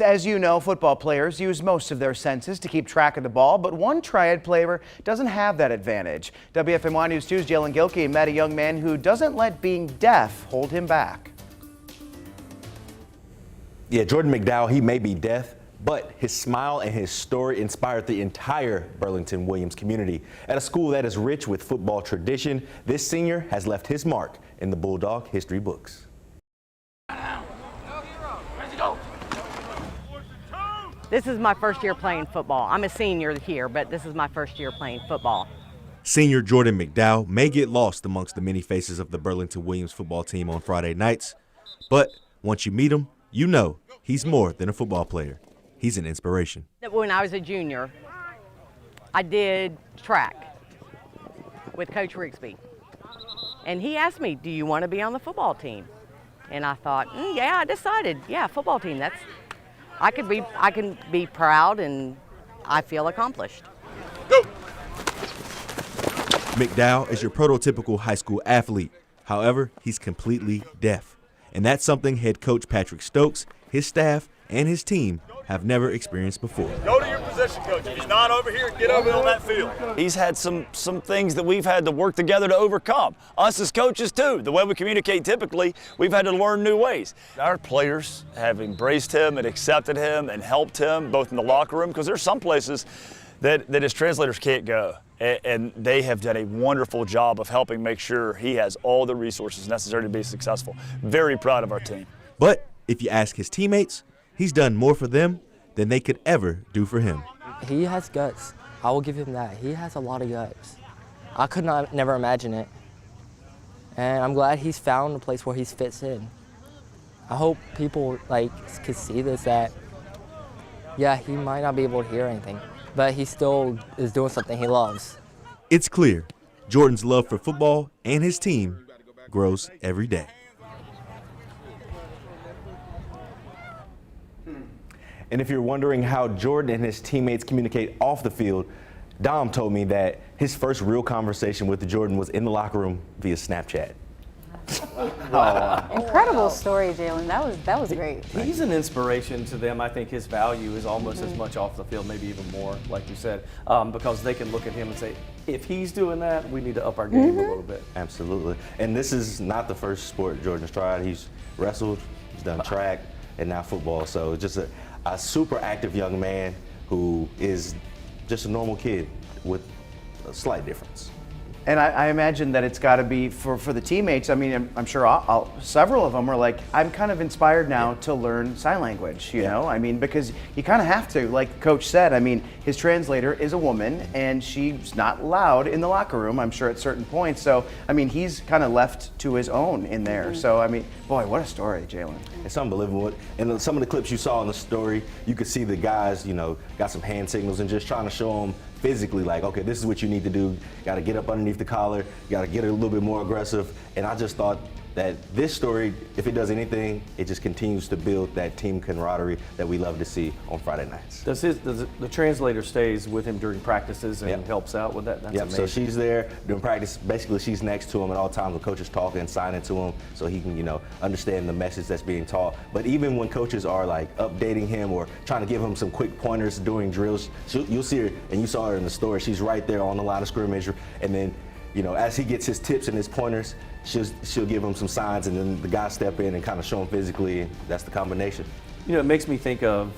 As you know, football players use most of their senses to keep track of the ball, but one triad player doesn't have that advantage. WFMY News 2's Jalen Gilkey met a young man who doesn't let being deaf hold him back. Yeah, Jordan McDowell, he may be deaf, but his smile and his story inspired the entire Burlington Williams community. At a school that is rich with football tradition, this senior has left his mark in the Bulldog history books. This is my first year playing football. I'm a senior here, but this is my first year playing football. Senior Jordan McDowell may get lost amongst the many faces of the Burlington Williams football team on Friday nights, but once you meet him, you know he's more than a football player. He's an inspiration. When I was a junior, I did track with Coach Rigsby, and he asked me, "Do you want to be on the football team?" And I thought, yeah, I decided, yeah, football team. I can be proud, and I feel accomplished. Go! McDowell is your prototypical high school athlete. However, he's completely deaf. And that's something head coach Patrick Stokes, his staff, and his team have never experienced before. Go to your position, coach. If he's not over here, get over on that field. He's had some things that we've had to work together to overcome. Us as coaches too. The way we communicate typically, we've had to learn new ways. Our players have embraced him and accepted him and helped him both in the locker room, because there's some places that his translators can't go. And they have done a wonderful job of helping make sure he has all the resources necessary to be successful. Very proud of our team. But if you ask his teammates, he's done more for them than they could ever do for him. He has guts. I will give him that. He has a lot of guts. I could never imagine it. And I'm glad he's found a place where he fits in. I hope people could see this, that, yeah, he might not be able to hear anything, but he still is doing something he loves. It's clear Jordan's love for football and his team grows every day. And if you're wondering how Jordan and his teammates communicate off the field, Dom told me that his first real conversation with Jordan was in the locker room via Snapchat. Wow. Incredible story, Jalen. That was great. He's an inspiration to them. I think his value is almost as much off the field, maybe even more, like you said, because they can look at him and say, if he's doing that, we need to up our game a little bit. Absolutely. And this is not the first sport Jordan's tried. He's wrestled, he's done track, and now football. So just a super active young man who is just a normal kid with a slight difference. And I imagine that it's got to be for the teammates. I mean, I'm sure several of them are like, I'm kind of inspired now to learn sign language, you know? I mean, because you kind of have to, like Coach said. I mean, his translator is a woman, and she's not loud in the locker room, I'm sure, at certain points. So, I mean, he's kind of left to his own in there. So, I mean, boy, what a story, Jalen. It's unbelievable. And some of the clips you saw in the story, you could see the guys, you know, got some hand signals and just trying to show them physically, like, okay, this is what you need to do. Got to get up underneath the collar. Got to get a little bit more aggressive. And I just thought that this story, if it does anything, it just continues to build that team camaraderie that we love to see on Friday nights. Does the translator stays with him during practices and helps out with that? That's amazing. So she's there during practice. Basically, she's next to him at all times when coach is talking and signing to him, so he can, you know, understand the message that's being taught. But even when coaches are like updating him or trying to give him some quick pointers during drills, you'll see her, and you saw her in the story. She's right there on the line of scrimmage, and then, you know, as he gets his tips and his pointers, she'll give him some signs, and then the guys step in and kind of show him physically, and that's the combination. You know, it makes me think of,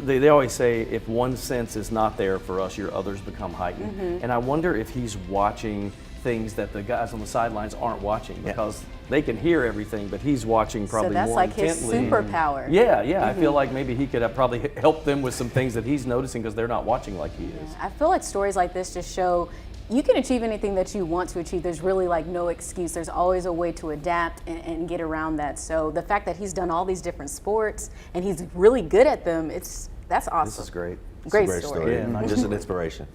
they always say, if one sense is not there for us, your others become heightened. And I wonder if he's watching things that the guys on the sidelines aren't watching, because they can hear everything, but he's watching probably more intently. So that's like his superpower. Yeah, I feel like maybe he could have probably helped them with some things that he's noticing because they're not watching like he is. I feel like stories like this just show you can achieve anything that you want to achieve. There's really like no excuse. There's always a way to adapt and get around that. So the fact that he's done all these different sports and he's really good at them, that's awesome. This is great. Great It's a great story. Yeah. Just an inspiration.